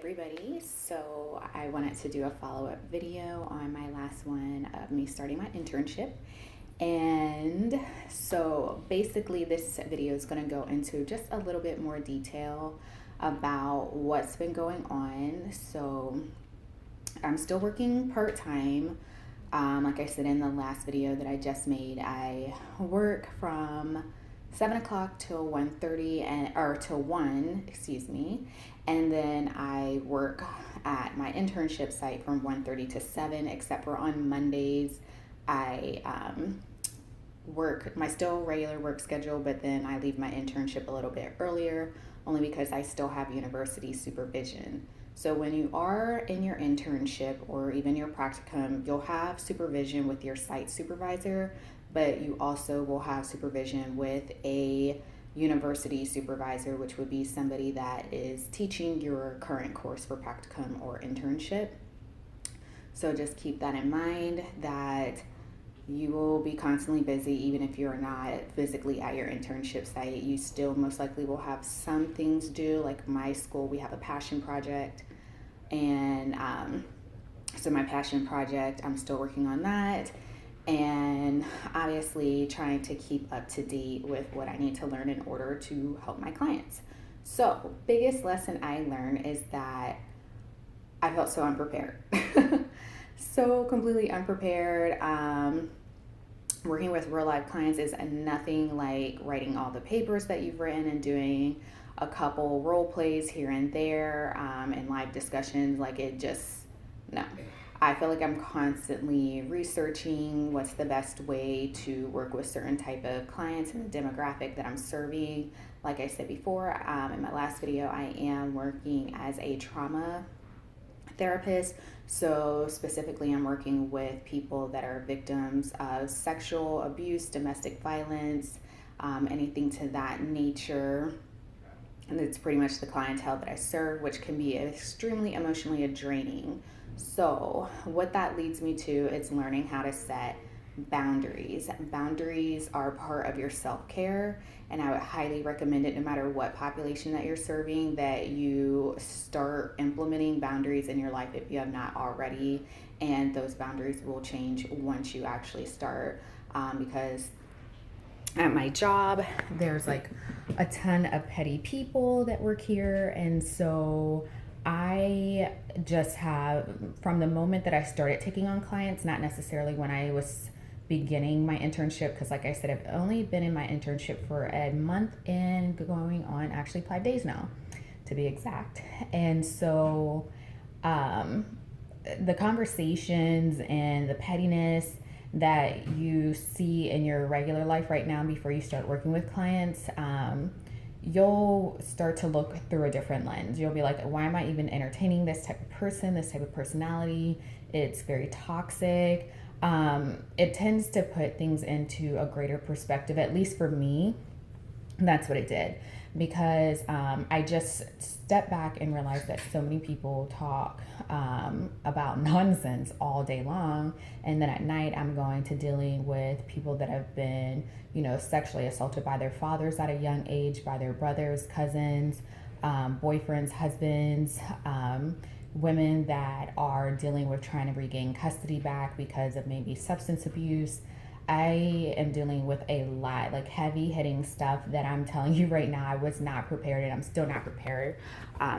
everybody. So I wanted to do a follow-up video on my last one of me starting my internship. And so basically this video is going to go into just a little bit more detail about what's been going on. So I'm still working part-time. Like I said in the last video that I just made, I work from 7 o'clock till 1:30 or till 1, excuse me. And then I work at my internship site from 1:30 to 7, except for on Mondays. I work my still regular work schedule, but then I leave my internship a little bit earlier, only because I still have university supervision. So when you are in your internship or even your practicum, you'll have supervision with your site supervisor, but you also will have supervision with a university supervisor, which would be somebody that is teaching your current course for practicum or internship. So just keep that in mind, that you will be constantly busy even if you're not physically at your internship site. You still most likely will have some things due. Like my school, we have a passion project, and so my passion project, I'm still working on that, and obviously trying to keep up to date with what I need to learn in order to help my clients. So biggest lesson I learned is that I felt so unprepared. So completely unprepared. Working with real life clients is nothing like writing all the papers that you've written and doing a couple role plays here and there, and live discussions. Like it just, no. I feel like I'm constantly researching what's the best way to work with certain type of clients and the demographic that I'm serving. Like I said before, in my last video, I am working as a trauma therapist. So specifically, I'm working with people that are victims of sexual abuse, domestic violence, anything to that nature. And it's pretty much the clientele that I serve, which can be extremely emotionally draining. So what that leads me to is learning how to set boundaries. Boundaries are part of your self-care, and I would highly recommend it, no matter what population that you're serving, that you start implementing boundaries in your life if you have not already. And those boundaries will change once you actually start, because at my job, there's like a ton of petty people that work here. And so I just have, from the moment that I started taking on clients, not necessarily when I was beginning my internship, because like I said, I've only been in my internship for a month and going on actually 5 days now, to be exact. And so the conversations and the pettiness that you see in your regular life right now before you start working with clients, you'll start to look through a different lens. You'll be like, why am I even entertaining this type of person, this type of personality? It's very toxic. It tends to put things into a greater perspective, at least for me. That's what it did, because I just stepped back and realized that so many people talk about nonsense all day long, and then at night I'm going to dealing with people that have been, sexually assaulted by their fathers at a young age, by their brothers, cousins, boyfriends, husbands, women that are dealing with trying to regain custody back because of maybe substance abuse. I am dealing with a lot, like heavy hitting stuff that I'm telling you right now, I was not prepared, and I'm still not prepared.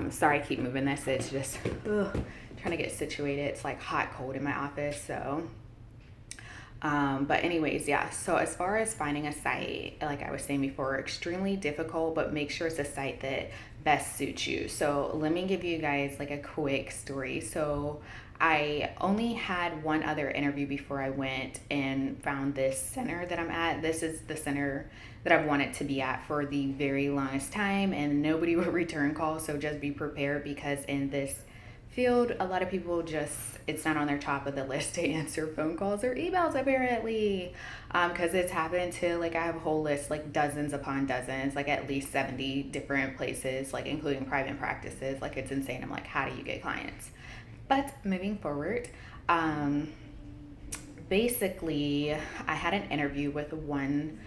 Sorry, I keep moving this. It's just trying to get situated. It's like hot, cold in my office. So, but anyways, yeah. So as far as finding a site, like I was saying before, extremely difficult, but make sure it's a site that best suits you. So let me give you guys like a quick story. So I only had one other interview before I went and found this center that I'm at. This is the center that I've wanted to be at for the very longest time, and nobody would return calls. So just be prepared, because in this field, a lot of people it's not on their top of the list to answer phone calls or emails, apparently, because it's happened to, like, I have a whole list, like dozens upon dozens, like at least 70 different places, like including private practices. Like, it's insane. I'm like, how do you get clients? But moving forward, basically, I had an interview with one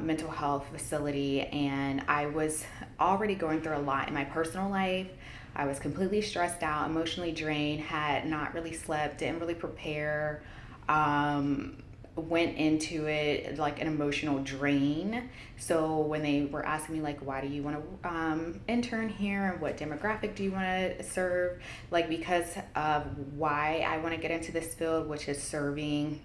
mental health facility, and I was already going through a lot in my personal life. I was completely stressed out, emotionally drained, had not really slept, didn't really prepare. Um, Went into it like an emotional drain. So when they were asking me like, why do you want to intern here and what demographic do you want to serve, like because of why I want to get into this field, which is serving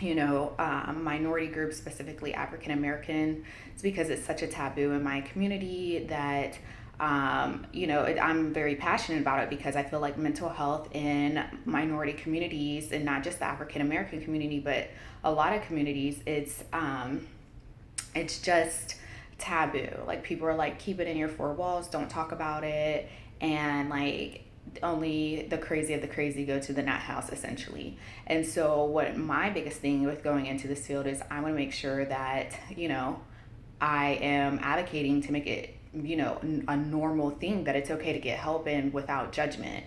minority groups, specifically African American. It's because it's such a taboo in my community that, I'm very passionate about it because I feel like mental health in minority communities, and not just the African American community, but a lot of communities, it's just taboo. Like people are like, keep it in your four walls, don't talk about it, and like only the crazy of the crazy go to the nut house essentially. And so what my biggest thing with going into this field is I want to make sure that I am advocating to make it a normal thing, that it's okay to get help in without judgment.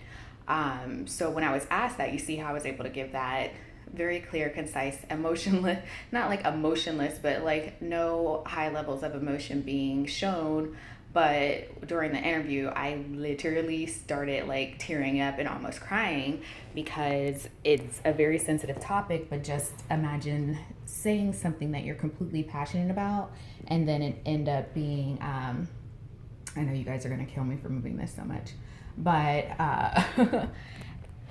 So when I was asked that, you see how I was able to give that very clear, concise, emotionless, not like emotionless, but like no high levels of emotion being shown. But during the interview, I literally started like tearing up and almost crying because it's a very sensitive topic. But just imagine saying something that you're completely passionate about, and then it end up being, I know you guys are going to kill me for moving this so much, but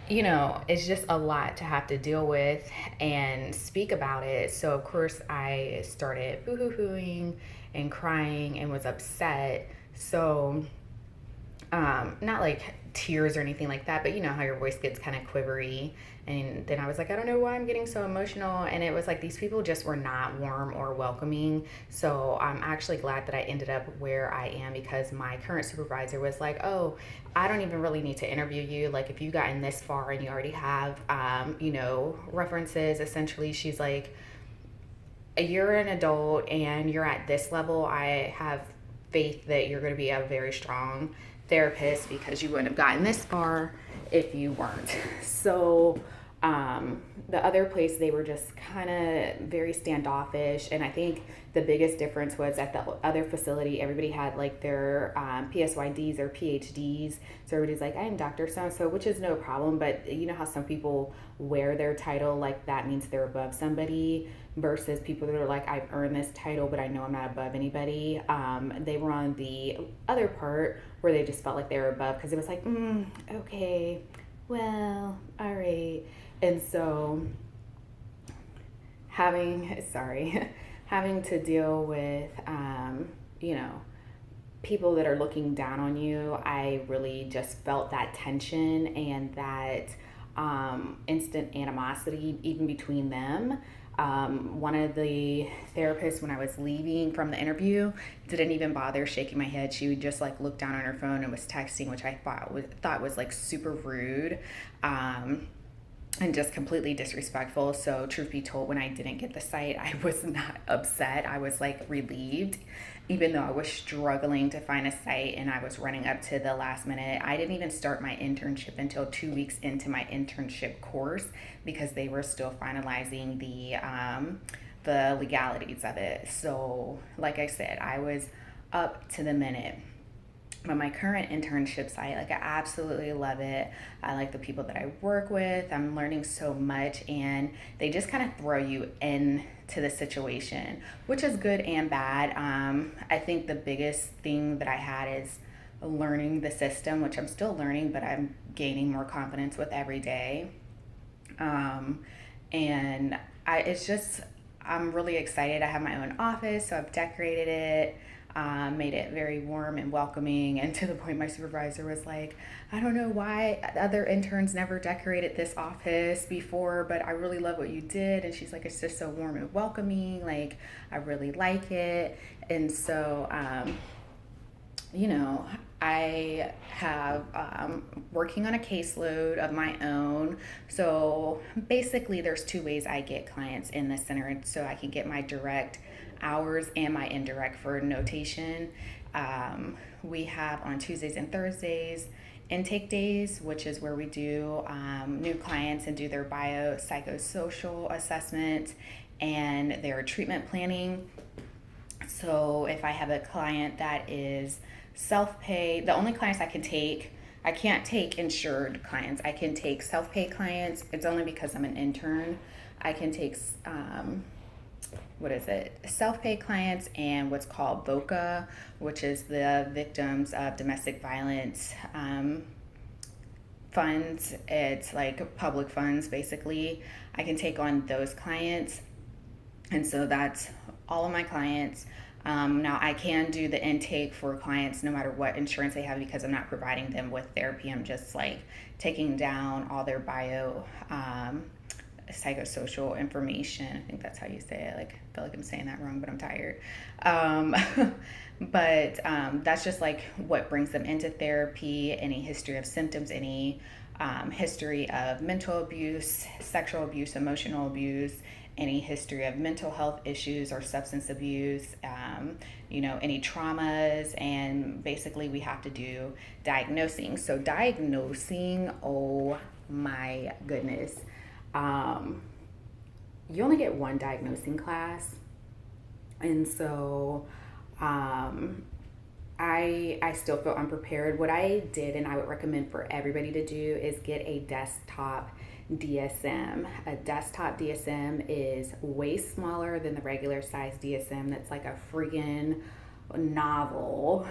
it's just a lot to have to deal with and speak about it. So, of course, I started boo-hoo-hooing and crying and was upset. So, not like tears or anything like that, but you know how your voice gets kind of quivery. And then I was like, I don't know why I'm getting so emotional. And it was like these people just were not warm or welcoming. So I'm actually glad that I ended up where I am, because my current supervisor was like, oh, I don't even really need to interview you. Like if you've gotten this far and you already have, references, essentially, she's like, you're an adult and you're at this level. I have faith that you're going to be a very strong therapist, because you wouldn't have gotten this far if you weren't. So the other place, they were just kind of very standoffish. And I think the biggest difference was at the other facility, everybody had like their PSYDs or PhDs. So everybody's like, I'm Dr. So-and-so, which is no problem. But you know how some people wear their title like that means they're above somebody, versus people that are like, I've earned this title, but I know I'm not above anybody. They were on the other part where they just felt like they were above, because it was like, okay, well, all right. And so having to deal with, people that are looking down on you, I really just felt that tension and that instant animosity even between them. One of the therapists, when I was leaving from the interview, didn't even bother shaking my head. She would just like look down on her phone and was texting, which I thought was like super rude. And just completely disrespectful. So truth be told, when I didn't get the site, I was not upset. I was like relieved, even though I was struggling to find a site and I was running up to the last minute. I didn't even start my internship until 2 weeks into my internship course, because they were still finalizing the legalities of it. So like I said, I was up to the minute. But my current internship site, like I absolutely love it. I like the people that I work with. I'm learning so much, and they just kind of throw you into the situation, which is good and bad. I think the biggest thing that I had is learning the system, which I'm still learning, but I'm gaining more confidence with every day. And I'm really excited. I have my own office, so I've decorated it. Made it very warm and welcoming, and to the point my supervisor was like, I don't know why other interns never decorated this office before, but I really love what you did. And she's like, it's just so warm and welcoming, like I really like it. And so I have working on a caseload of my own. So basically there's two ways I get clients in this center. So I can get my direct hours and my indirect for notation. We have on Tuesdays and Thursdays intake days, which is where we do new clients and do their biopsychosocial assessment and their treatment planning. So if I have a client that is self-pay, the only clients I can't take insured clients. I can take self-pay clients. It's only because I'm an intern. I can take, self-pay clients and what's called VOCA, which is the Victims of Domestic Violence funds. It's like public funds, basically. I can take on those clients. And so that's all of my clients. Now, I can do the intake for clients no matter what insurance they have because I'm not providing them with therapy. I'm just like taking down all their psychosocial information. I think that's how you say it. Like, I feel like I'm saying that wrong, but I'm tired. Um, but that's just like what brings them into therapy, any history of symptoms, any history of mental abuse, sexual abuse, emotional abuse, any history of mental health issues or substance abuse, any traumas, and basically we have to do diagnosing. So diagnosing, oh my goodness. You only get one diagnosing class. And so I still feel unprepared. What I did and I would recommend for everybody to do is get a desktop DSM. A desktop DSM is way smaller than the regular size DSM. That's like a freaking novel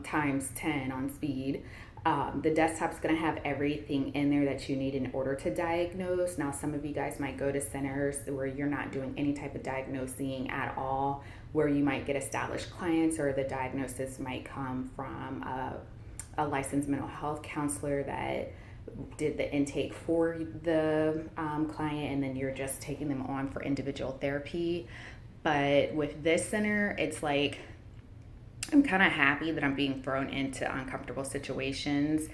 times 10 on speed. The desktop's going to have everything in there that you need in order to diagnose. Now, some of you guys might go to centers where you're not doing any type of diagnosing at all, where you might get established clients, or the diagnosis might come from a licensed mental health counselor that did the intake for the client, and then you're just taking them on for individual therapy. But with this center, it's like I'm kind of happy that I'm being thrown into uncomfortable situations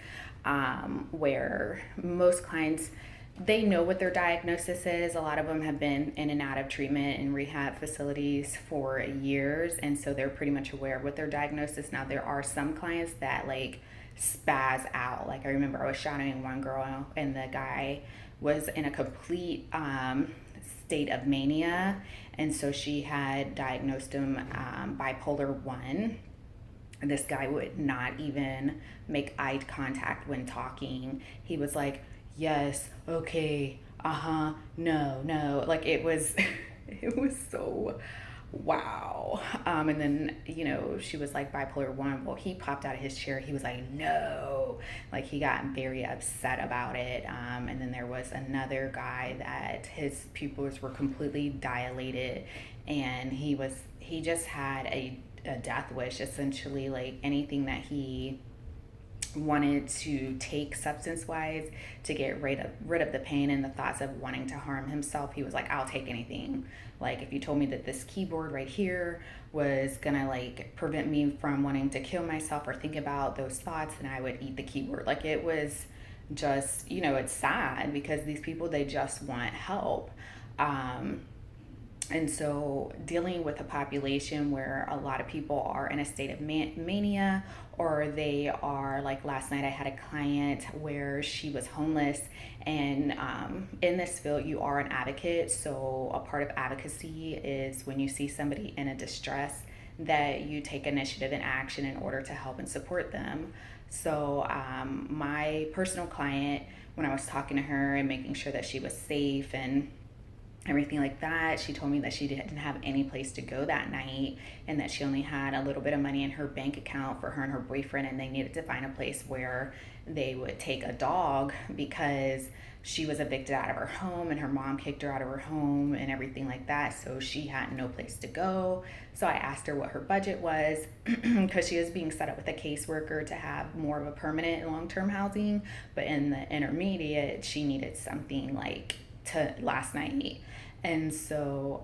where most clients, they know what their diagnosis is. A lot of them have been in and out of treatment and rehab facilities for years, and so they're pretty much aware of what their diagnosis. Now, there are some clients that like spaz out. Like, I remember I was shadowing one girl and the guy was in a complete state of mania, and so she had diagnosed him bipolar 1. This guy would not even make eye contact when talking. He was like, yes, okay, uh-huh, no, no. Like, it was it was so wow. And then, she was like bipolar 1. Well, he popped out of his chair. He was like, no. Like, he got very upset about it. And then there was another guy that his pupils were completely dilated, and he just had a death wish, essentially. Like, anything that he wanted to take substance wise to get rid of the pain and the thoughts of wanting to harm himself, he was like, I'll take anything. Like, if you told me that this keyboard right here was gonna like prevent me from wanting to kill myself or think about those thoughts, then I would eat the keyboard. Like, it was just, it's sad because these people, they just want help. And so dealing with a population where a lot of people are in a state of mania, or they are, like last night I had a client where she was homeless, and in this field you are an advocate. So a part of advocacy is when you see somebody in a distress, that you take initiative and action in order to help and support them. So my personal client, when I was talking to her and making sure that she was safe and everything like that, she told me that she didn't have any place to go that night, and that she only had a little bit of money in her bank account for her and her boyfriend, and they needed to find a place where they would take a dog because she was evicted out of her home and her mom kicked her out of her home and everything like that. So she had no place to go. So I asked her what her budget was because she was being set up with a caseworker to have more of a permanent and long-term housing, but in the intermediate she needed something like to last night. And so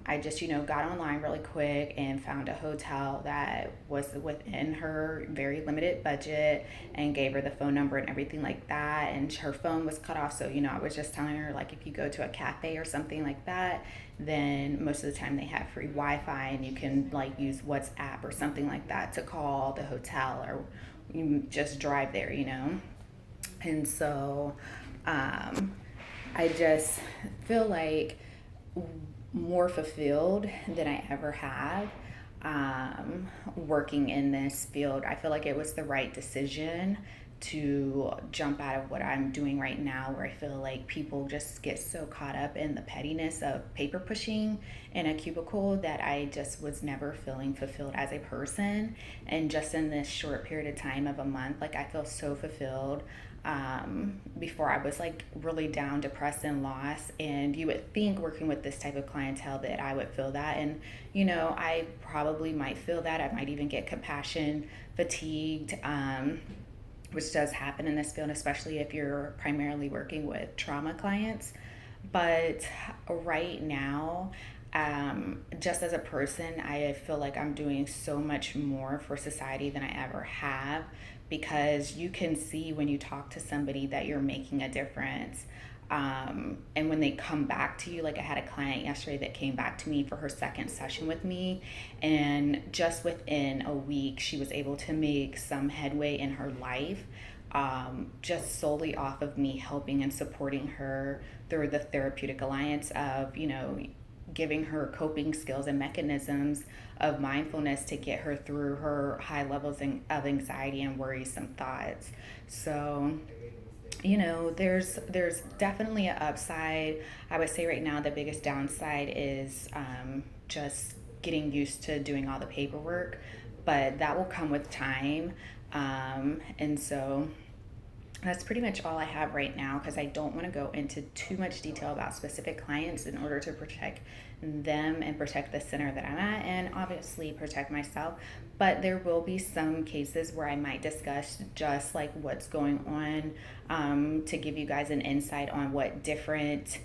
I just, got online really quick and found a hotel that was within her very limited budget, and gave her the phone number and everything like that. And her phone was cut off. So, I was just telling her, like, if you go to a cafe or something like that, then most of the time they have free Wi-Fi, and you can like use WhatsApp or something like that to call the hotel, or you just drive there, And so I just feel like more fulfilled than I ever have. working in this field. I feel like it was the right decision to jump out of what I'm doing right now, where I feel like people just get so caught up in the pettiness of paper pushing in a cubicle that I just was never feeling fulfilled as a person. And just in this short period of time of a month, like I feel so fulfilled. Before I was like really down, depressed, and lost. And you would think working with this type of clientele that I would feel that. And, I probably might feel that. I might even get compassion fatigued. Which does happen in this field, especially if you're primarily working with trauma clients. But right now, just as a person, I feel like I'm doing so much more for society than I ever have, because you can see when you talk to somebody that you're making a difference. And when they come back to you, like I had a client yesterday that came back to me for her second session with me, and just within a week, she was able to make some headway in her life, just solely off of me helping and supporting her through the therapeutic alliance of, giving her coping skills and mechanisms of mindfulness to get her through her high levels of anxiety and worrisome thoughts. So, there's definitely an upside. I would say right now the biggest downside is just getting used to doing all the paperwork, but that will come with time. And so that's pretty much all I have right now, because I don't want to go into too much detail about specific clients in order to protect them and protect the center that I'm at, and obviously protect myself. But there will be some cases where I might discuss just like what's going on, to give you guys an insight on what different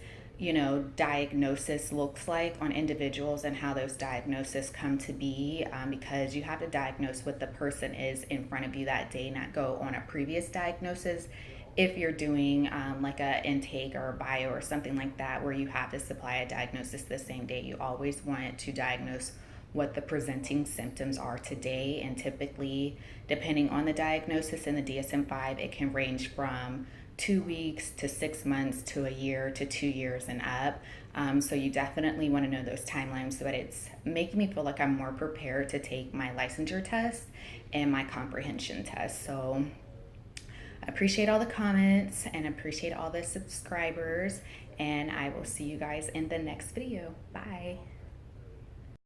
diagnosis looks like on individuals and how those diagnoses come to be, because you have to diagnose what the person is in front of you that day, not go on a previous diagnosis. If you're doing like a intake or a bio or something like that, where you have to supply a diagnosis the same day, you always want to diagnose what the presenting symptoms are today. And typically, depending on the diagnosis in the DSM-5, it can range from 2 weeks to 6 months to a year to 2 years and up. So you definitely want to know those timelines, but it's making me feel like I'm more prepared to take my licensure test and my comprehension test. So I appreciate all the comments and appreciate all the subscribers, and I will see you guys in the next video. Bye.